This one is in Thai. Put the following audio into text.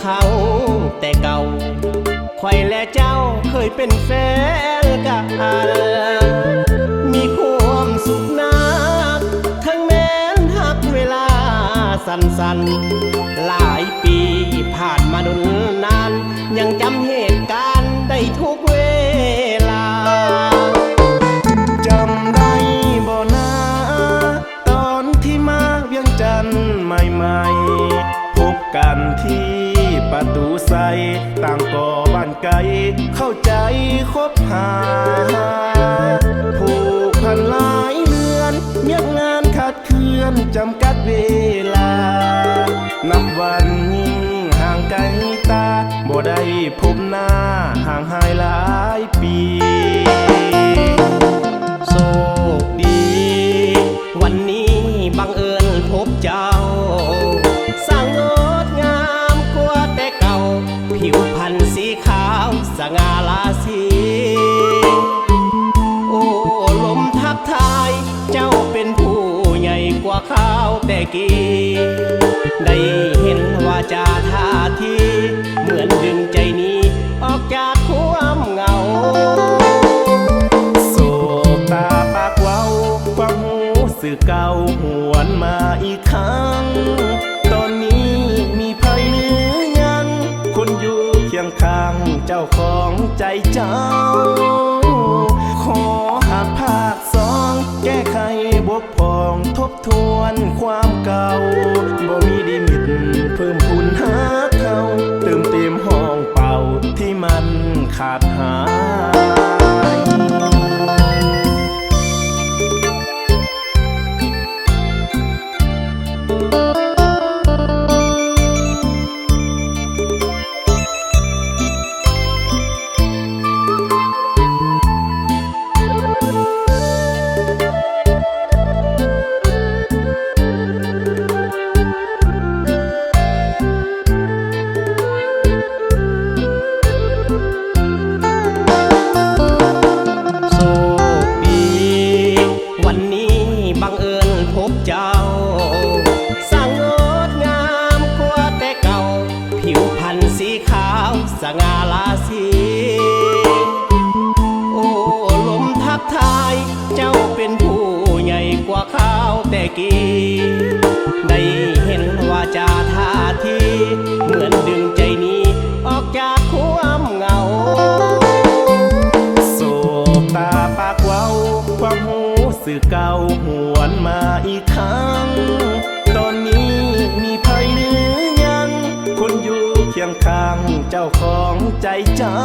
เขาแต่เก่าข่อยและเจ้าเคยเป็นแฟนกันมีความสุขนักทั้งแม้นหักเวลาสั้นๆหลายปีผ่านมาดนนานยังจำเหตุการณ์ได้ทุกเวลาจำได้บ่นะตอนที่มาเวียงจันทน์ใหม่ๆพบกันที่ประตูใสต่างก่อบ้านไกลเข้าใจคบหาผูกพันหลายเดือนเมียงานขาดเคือนจำกัดเวลานับวันยิ่งห่างไกลตาบ่ได้พบหน้าห่างหายหลายปีโชคดีวันนี้บังเอิญพบเจ้าสร้างงดงามกว่าแต่เก่าผิวพรรณสีขาวสง่าราศีโอ้ลมทักทายเจ้าเป็นผู้ใหญ่กว่าข้าวแต่กี้ได้เห็นว่าจาท่าทีเหมือนดึงใจนี้ออกจากความเหงาโศกตาปากเว้าความหูสื่อเก่าหวนมาอีกครั้งตอนนี้มีภัยหรือยังคนอยู่เคียงข้างเจ้าของใจเจ้าขอหากภาคสองแก้ไขบกพร่องทบทวนความเก่าบ่มีดิมิตเพิ่มพูนหาเขาเติมเต็มห้องเป่าที่มันขาดหายเจ้าสร้างงดงามกว่าแต่เก่าผิวพรรณสีขาวสง่าราศีโอ้ลมทักทายเจ้าเป็นผู้ใหญ่กว่าข้าวแต่กี้ได้เห็นว่าจาท่าทีเหมือนดึงใจนี้ออกจากความเหงาโศกตาปากเว้าความหูสื่อเก่าหวนมาอีกครั้งตอนนี้มีภัยหรือยังคนอยู่เคียงข้างเจ้าของใจเจ้า